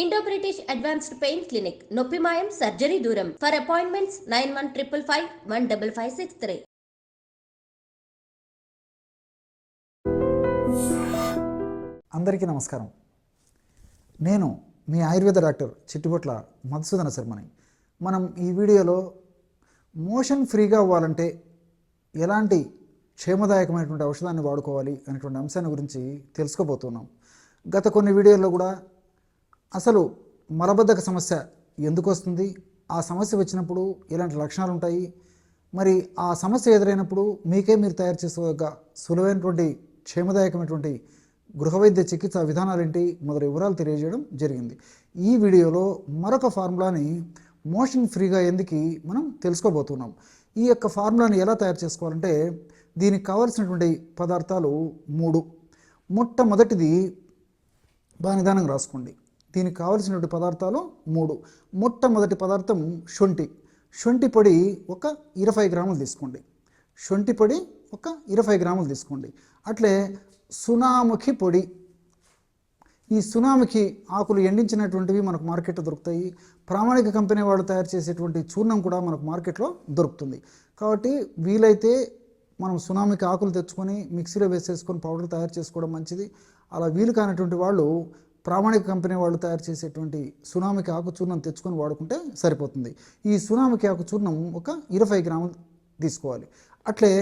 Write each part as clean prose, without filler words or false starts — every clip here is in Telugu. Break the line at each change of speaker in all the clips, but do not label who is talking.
Indo British advanced pain clinic నొప్పి మాయం సర్జరీ దూరం. For appointments 9155515563.
అందరికీ నమస్కారం. నేను మీ ఆయుర్వేద డాక్టర్ చిట్టిబొట్ల మధుసూదన శర్మని. మనం ఈ వీడియోలో మోషన్ ఫ్రీగా అవ్వాలంటే ఎలాంటి క్షేమదాయకమైనటువంటి ఔషధాన్ని వాడుకోవాలి అనేటువంటి అంశాన్ని గురించి తెలుసుకోబోతున్నాం. గత కొన్ని వీడియోల్లో కూడా అసలు మలబద్ధక సమస్య ఎందుకు వస్తుంది, ఆ సమస్య వచ్చినప్పుడు ఎలాంటి లక్షణాలు ఉంటాయి, మరి ఆ సమస్య ఎదురైనప్పుడు మీరు తయారు చేసుకోగల సులువైనటువంటి క్షేమదాయకమైనటువంటి గృహవైద్య చికిత్స విధానాలు ఏంటి మొదటి వివరాలు తెలియజేయడం జరిగింది. ఈ వీడియోలో మరొక ఫార్ములాని మోషన్ ఫ్రీగా ఎందుకు మనం తెలుసుకోబోతున్నాం. ఈ యొక్క ఫార్ములాని ఎలా తయారు చేసుకోవాలంటే దీనికి కావాల్సినటువంటి పదార్థాలు 3. మొట్టమొదటిది బాగా నిదానంగా రాసుకోండి. దీనికి కావలసినటువంటి పదార్థాలు 3. మొట్టమొదటి పదార్థం శొంఠి పొడి ఒక 20 గ్రాములు తీసుకోండి. శొంఠి పొడి ఒక 20 గ్రాములు తీసుకోండి. అట్లే సునాముఖి పొడి. ఈ సునాముఖి ఆకులు ఎండించినటువంటివి మనకు మార్కెట్లో దొరుకుతాయి. ప్రామాణిక కంపెనీ వాళ్ళు తయారు చేసేటువంటి చూర్ణం కూడా మనకు మార్కెట్లో దొరుకుతుంది. కాబట్టి వీలైతే మనం సునాముఖి ఆకులు తెచ్చుకొని మిక్సీలో వేసేసుకొని పౌడర్ తయారు చేసుకోవడం మంచిది. అలా వీలు కానటువంటి వాళ్ళు ప్రామాణిక కంపెనీ వాళ్ళు తయారు చేసేటువంటి సునామికి ఆకు చూర్ణం తెచ్చుకొని వాడుకుంటే సరిపోతుంది. ఈ సునామికి ఆకు చూర్ణం ఒక 20 గ్రాములు తీసుకోవాలి. అట్లే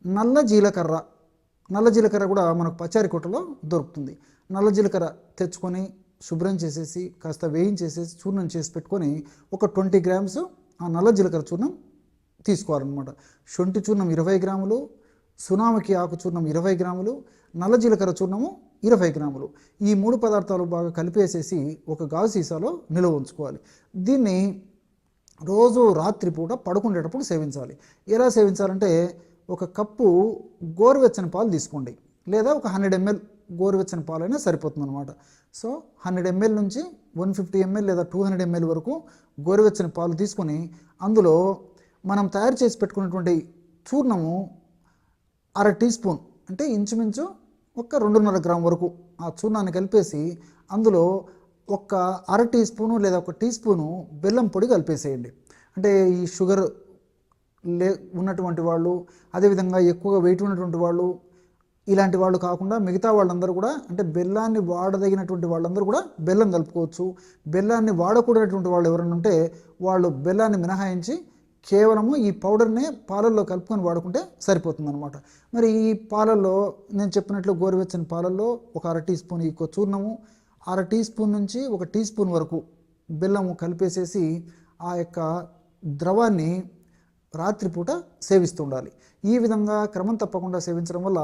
నల్ల జీలకర్ర కూడా మనకు పచారి కొట్టలో దొరుకుతుంది. నల్ల జీలకర్ర తెచ్చుకొని శుభ్రం చేసేసి కాస్త వేయించేసేసి చూర్ణం చేసి పెట్టుకొని ఒక 20 గ్రామ్స్ ఆ నల్ల జీలకర్ర చూర్ణం తీసుకోవాలన్నమాట. శొంఠి చూర్ణం 20 గ్రాములు, సునామికి ఆకు చూర్ణం 20 గ్రాములు, నల్ల జీలకర్ర చూర్ణము 20 గ్రాములు. ఈ 3 పదార్థాలు బాగా కలిపేసేసి ఒక గాజు సీసాలో నిల్వ ఉంచుకోవాలి. దీన్ని రోజు రాత్రిపూట పడుకునేటప్పుడు సేవించాలి. ఎలా సేవించాలంటే ఒక కప్పు గోరువెచ్చని పాలు తీసుకోండి, లేదా ఒక 100 ml గోరువెచ్చని పాలైనా సరిపోతుందన్నమాట. సో 100 ml నుంచి 150 ml లేదా 200 ml వరకు గోరువెచ్చని పాలు తీసుకొని అందులో మనం తయారు చేసి పెట్టుకున్నటువంటి చూర్ణము 1/2 టీ స్పూన్ అంటే ఇంచుమించు ఒక 2.5 గ్రాము వరకు ఆ చూర్ణాన్ని కలిపేసి అందులో ఒక 1/2 టీ స్పూను లేదా 1 టీ స్పూను బెల్లం పొడి కలిపేసేయండి. అంటే ఈ షుగర్ ఉన్నటువంటి వాళ్ళు, అదేవిధంగా ఎక్కువగా వెయిట్ ఉన్నటువంటి వాళ్ళు, ఇలాంటి వాళ్ళు కాకుండా మిగతా వాళ్ళందరూ కూడా, అంటే బెల్లాన్ని వాడదగినటువంటి వాళ్ళందరూ కూడా బెల్లం కలుపుకోవచ్చు. బెల్లాన్ని వాడకూడనటువంటి వాళ్ళు ఎవరైనా ఉంటే వాళ్ళు బెల్లాన్ని మినహాయించి కేవలము ఈ పౌడర్నే పాలల్లో కలుపుకొని వాడుకుంటే సరిపోతుందన్నమాట. మరి ఈ పాలల్లో నేను చెప్పినట్లు గోరువెచ్చని పాలల్లో ఒక 1/2 టీ స్పూన్ ఈ చూర్ణము, 1/2 టీ స్పూన్ నుంచి 1 టీ స్పూన్ వరకు బెల్లము కలిపేసేసి ఆ యొక్క ద్రవాన్ని రాత్రిపూట సేవిస్తూ ఉండాలి. ఈ విధంగా క్రమం తప్పకుండా సేవించడం వల్ల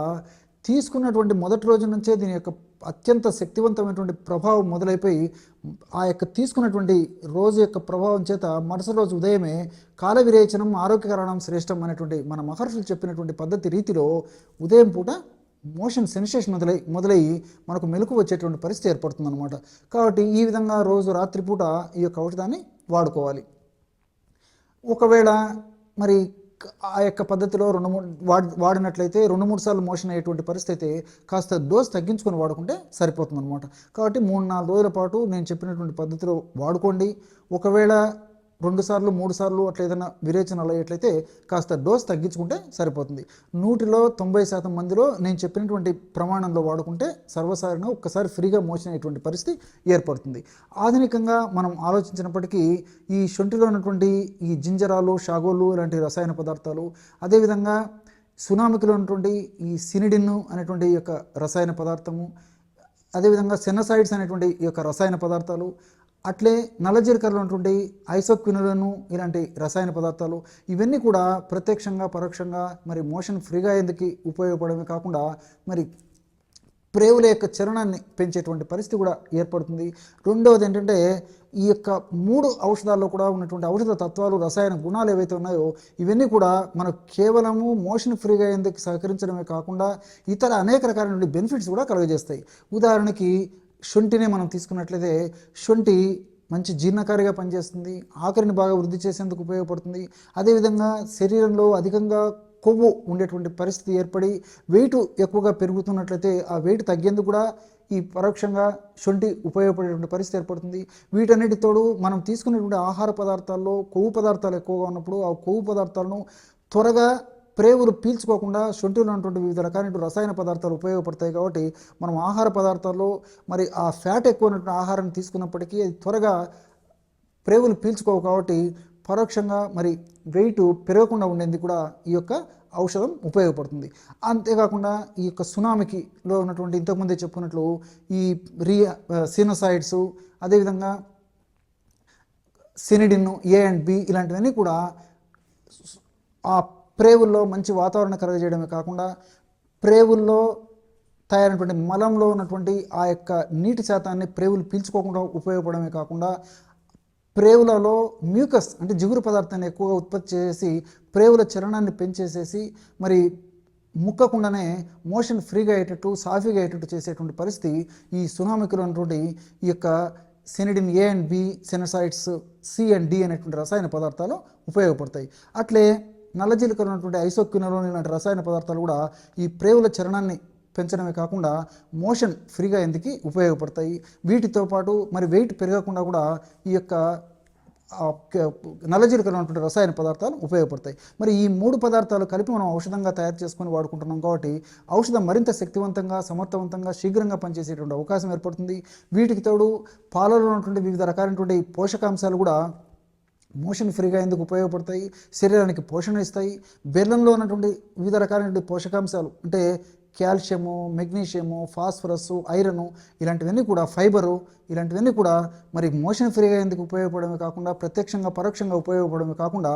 తీసుకున్నటువంటి మొదటి రోజు నుంచే దీని యొక్క అత్యంత శక్తివంతమైనటువంటి ప్రభావం మొదలైపోయి ఆ యొక్క తీసుకున్నటువంటి రోజు యొక్క ప్రభావం చేత మరుసటి రోజు ఉదయమే కాల విరేచనం ఆరోగ్యకరణం శ్రేష్టం అనేటువంటి మన మహర్షులు చెప్పినటువంటి పద్ధతి రీతిలో ఉదయం పూట మోషన్ సెన్సేషన్ మొదలయ్యి మనకు మెలకు వచ్చేటువంటి పరిస్థితి ఏర్పడుతుందన్నమాట. కాబట్టి ఈ విధంగా రోజు రాత్రిపూట ఈ యొక్క ఔషధాన్ని వాడుకోవాలి. ఒకవేళ మరి ఆ యొక్క పద్ధతిలో వాడినట్లయితే 2-3 సార్లు మోషన్ అయ్యేటువంటి పరిస్థితి కాస్త డోస్ తగ్గించుకొని వాడుకుంటే సరిపోతుందన్నమాట. కాబట్టి 3-4 రోజుల పాటు నేను చెప్పినటువంటి పద్ధతిలో వాడుకోండి. ఒకవేళ 2 సార్లు 3 సార్లు అట్లా ఏదైనా విరేచనలు అయ్యేట్లయితే కాస్త డోస్ తగ్గించుకుంటే సరిపోతుంది. 100లో 90% మందిలో నేను చెప్పినటువంటి ప్రమాణంలో వాడుకుంటే సర్వసాధారణంగా ఒక్కసారి ఫ్రీగా మోషన్ అయ్యేటువంటి పరిస్థితి ఏర్పడుతుంది. ఆధునికంగా మనం ఆలోచించినప్పటికీ ఈ శొంఠిలో ఉన్నటువంటి ఈ జింజరాలు, షాగోలు ఇలాంటి రసాయన పదార్థాలు, అదేవిధంగా సునామికిలో ఉన్నటువంటి ఈ సినిడిన్ అనేటువంటి ఈ యొక్క రసాయన పదార్థము, అదేవిధంగా సెనసైడ్స్ అనేటువంటి ఈ యొక్క రసాయన పదార్థాలు, అట్లే నల్ల జీలకర్రలో ఉన్నటువంటి ఐసోక్వినులను ఇలాంటి రసాయన పదార్థాలు, ఇవన్నీ కూడా ప్రత్యక్షంగా పరోక్షంగా మరి మోషన్ ఫ్రీగా ఎందుకు ఉపయోగపడమే కాకుండా మరి ప్రేవుల యొక్క చలనాన్ని పెంచేటువంటి పరిస్థితి కూడా ఏర్పడుతుంది. రెండవది ఏంటంటే ఈ యొక్క 3 ఔషధాల్లో కూడా ఉన్నటువంటి ఔషధ తత్వాలు, రసాయన గుణాలు ఏవైతే ఉన్నాయో ఇవన్నీ కూడా మనకు కేవలము మోషన్ ఫ్రీగా ఎందుకు సహకరించడమే కాకుండా ఇతర అనేక రకాలైన బెనిఫిట్స్ కూడా కలుగజేస్తాయి. ఉదాహరణకి శొంఠినే మనం తీసుకున్నట్లయితే శొంఠి మంచి జీర్ణకారిగా పనిచేస్తుంది, ఆకలిని బాగా వృద్ధి చేసేందుకు ఉపయోగపడుతుంది. అదేవిధంగా శరీరంలో అధికంగా కొవ్వు ఉండేటువంటి పరిస్థితి ఏర్పడి వెయిట్ ఎక్కువగా పెరుగుతున్నట్లయితే ఆ వెయిట్ తగ్గేందుకు కూడా ఈ పరోక్షంగా శొంఠి ఉపయోగపడేటువంటి పరిస్థితి ఏర్పడుతుంది. వీటన్నిటితోడు మనం తీసుకునేటువంటి ఆహార పదార్థాల్లో కొవ్వు పదార్థాలు ఎక్కువగా ఉన్నప్పుడు ఆ కొవ్వు పదార్థాలను త్వరగా ప్రేవులు పీల్చుకోకుండా శొంఠిలో ఉన్నటువంటి వివిధ రకాలైన రసాయన పదార్థాలు ఉపయోగపడతాయి. కాబట్టి మనం ఆహార పదార్థాల్లో మరి ఆ ఫ్యాట్ ఎక్కువ ఉన్నటువంటి ఆహారాన్ని తీసుకున్నప్పటికీ అది త్వరగా ప్రేవులు పీల్చుకోవు. కాబట్టి పరోక్షంగా మరి వెయిట్ పెరగకుండా ఉండేందుకు కూడా ఈ యొక్క ఔషధం ఉపయోగపడుతుంది. అంతేకాకుండా ఈ యొక్క సునామికిలో ఉన్నటువంటి ఇంతకుముందే చెప్పుకున్నట్లు ఈ సినోసైడ్స్, అదేవిధంగా సినిడిన్ ఏ అండ్ బి ఇలాంటివన్నీ కూడా ఆ ప్రేవుల్లో మంచి వాతావరణం కలగజేయడమే కాకుండా ప్రేవుల్లో తయారైనటువంటి మలంలో ఉన్నటువంటి ఆ యొక్క నీటి శాతాన్ని ప్రేవులు పీల్చుకోకుండా ఉపయోగపడమే కాకుండా ప్రేవులలో మ్యూకస్ అంటే జిగురు పదార్థాన్ని ఎక్కువగా ఉత్పత్తి చేసి ప్రేవుల చలనాన్ని పెంచేసేసి మరి ముక్కకుండానే మోషన్ ఫ్రీగా అయ్యేటట్టు సాఫీగా అయ్యేటట్టు చేసేటువంటి పరిస్థితి ఈ సునామికలో ఉన్నటువంటి ఈ యొక్క sennidin A and B, sennosides C and D అనేటువంటి రసాయన పదార్థాలు ఉపయోగపడతాయి. అట్లే నల్లజీలకలో ఉన్నటువంటి ఐసోక్వినోలోన్ ఇలాంటి రసాయన పదార్థాలు కూడా ఈ ప్రేవుల చలనాన్ని పెంచడమే కాకుండా మోషన్ ఫ్రీగా ఎందుకు ఉపయోగపడతాయి. వీటితో పాటు మరి వెయిట్ పెరగకుండా కూడా ఈ యొక్క నల్లజీలకలో ఉన్నటువంటి రసాయన పదార్థాలు ఉపయోగపడతాయి. మరి ఈ 3 పదార్థాలు కలిపి మనం ఔషధంగా తయారు చేసుకొని వాడుకుంటున్నాం కాబట్టి ఔషధం మరింత శక్తివంతంగా, సమర్థవంతంగా, శీఘ్రంగా పనిచేసేటువంటి అవకాశం ఏర్పడుతుంది. వీటికి తోడు పాలలో ఉన్నటువంటి వివిధ రకాలైనటువంటి పోషకాంశాలు కూడా మోషన్ ఫ్రీగా ఎందుకు ఉపయోగపడతాయి, శరీరానికి పోషణ ఇస్తాయి. బెల్లంలో ఉన్నటువంటి వివిధ రకాలైనటువంటి పోషకాంశాలు అంటే కాల్షియము, మెగ్నీషియము, ఫాస్ఫరస్, ఐరన్ ఇలాంటివన్నీ కూడా, ఫైబరు ఇలాంటివన్నీ కూడా మరి మోషన్ ఫ్రీగా ఎందుకు ఉపయోగపడమే కాకుండా ప్రత్యక్షంగా పరోక్షంగా ఉపయోగపడమే కాకుండా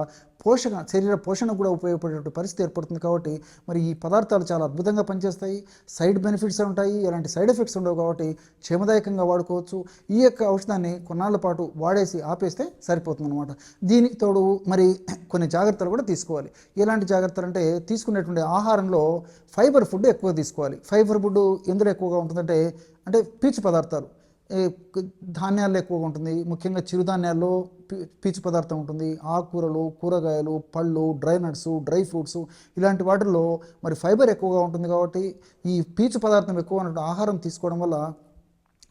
శరీర పోషణ కూడా ఉపయోగపడే పరిస్థితి ఏర్పడుతుంది. కాబట్టి మరి ఈ పదార్థాలు చాలా అద్భుతంగా పనిచేస్తాయి. సైడ్ బెనిఫిట్స్ ఉంటాయి, ఎలాంటి సైడ్ ఎఫెక్ట్స్ ఉండవు. కాబట్టి క్షేమదాయకంగా వాడుకోవచ్చు. ఈ యొక్క ఔషధాన్ని కొన్నాళ్ళ పాటు వాడేసి ఆపేస్తే సరిపోతుంది అనమాట. దీనికి తోడు మరి కొన్ని జాగ్రత్తలు కూడా తీసుకోవాలి. ఎలాంటి జాగ్రత్తలు అంటే తీసుకునేటువంటి ఆహారంలో ఫైబర్ ఫుడ్ ఎక్కువ తీసుకోవాలి. ఫైబర్ ఫుడ్ ఎందులో ఎక్కువగా ఉంటుందంటే పీచు పదార్థాలు, ధాన్యాల్లో ఎక్కువగా ఉంటుంది. ముఖ్యంగా చిరుధాన్యాల్లో పీచు పదార్థం ఉంటుంది. ఆకుకూరలు, కూరగాయలు, పళ్ళు, డ్రై నట్స్, డ్రై ఫ్రూట్స్ ఇలాంటి వాటిల్లో మరి ఫైబర్ ఎక్కువగా ఉంటుంది. కాబట్టి ఈ పీచు పదార్థం ఎక్కువ ఉన్నటువంటి ఆహారం తీసుకోవడం వల్ల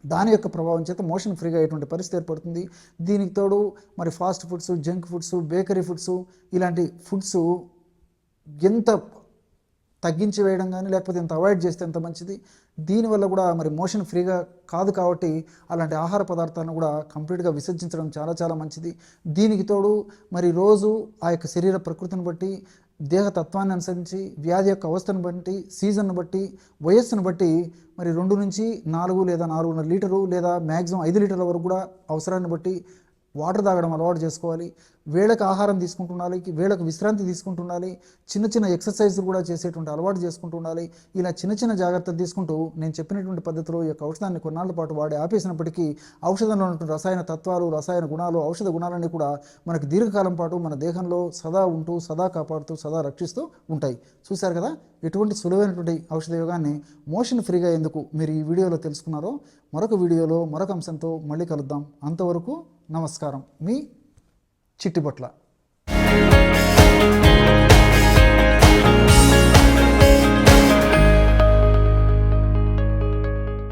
దాని యొక్క ప్రభావం చేత మోషన్ ఫ్రీగా అయ్యేటువంటి పరిస్థితి ఏర్పడుతుంది. దీనికి తోడు మరి fast foods, junk foods, bakery foods ఇలాంటి ఫుడ్స్ ఎంత తగ్గించి వేయడం కానీ లేకపోతే ఎంత అవాయిడ్ చేస్తే ఎంత మంచిది. దీనివల్ల కూడా మరి మోషన్ ఫ్రీగా కాదు కాబట్టి అలాంటి ఆహార పదార్థాలను కూడా కంప్లీట్గా విసర్జించడం చాలా చాలా మంచిది. దీనికి తోడు మరి రోజు ఆ యొక్క శరీర ప్రకృతిని బట్టి, దేహతత్వాన్ని అనుసరించి, వ్యాధి యొక్క అవస్థను బట్టి, సీజన్ను బట్టి, వయస్సును బట్టి మరి 2 నుంచి 4 లేదా 4.5 లీటరు లేదా మ్యాక్సిమం 5 లీటర్ల వరకు కూడా అవసరాన్ని బట్టి వాటర్ తాగడం అలవాటు చేసుకోవాలి. వేళకు ఆహారం తీసుకుంటుండాలి, వేళకు విశ్రాంతి తీసుకుంటుండాలి, చిన్న చిన్న ఎక్సర్సైజులు కూడా చేసేటువంటి అలవాటు చేసుకుంటుండాలి. ఇలా చిన్న చిన్న జాగ్రత్తలు తీసుకుంటూ నేను చెప్పినటువంటి పద్ధతిలో ఈ యొక్క ఔషధాన్ని కొన్నాళ్ళ పాటు వాడి ఆపేసినప్పటికీ ఔషధంలో ఉన్నటువంటి రసాయన తత్వాలు, రసాయన గుణాలు, ఔషధ గుణాలన్నీ కూడా మనకు దీర్ఘకాలం పాటు మన దేహంలో సదా ఉంటూ, సదా కాపాడుతూ, సదా రక్షిస్తూ ఉంటాయి. చూశారు కదా ఎటువంటి సులువైనటువంటి ఔషధ యోగాన్ని మోషన్ ఫ్రీగా ఎందుకు మీరు ఈ వీడియోలో తెలుసుకున్నారో. మరొక వీడియోలో మరొక అంశంతో మళ్ళీ కలుద్దాం. అంతవరకు నమస్కారం. మీ చిట్టిబొట్ల.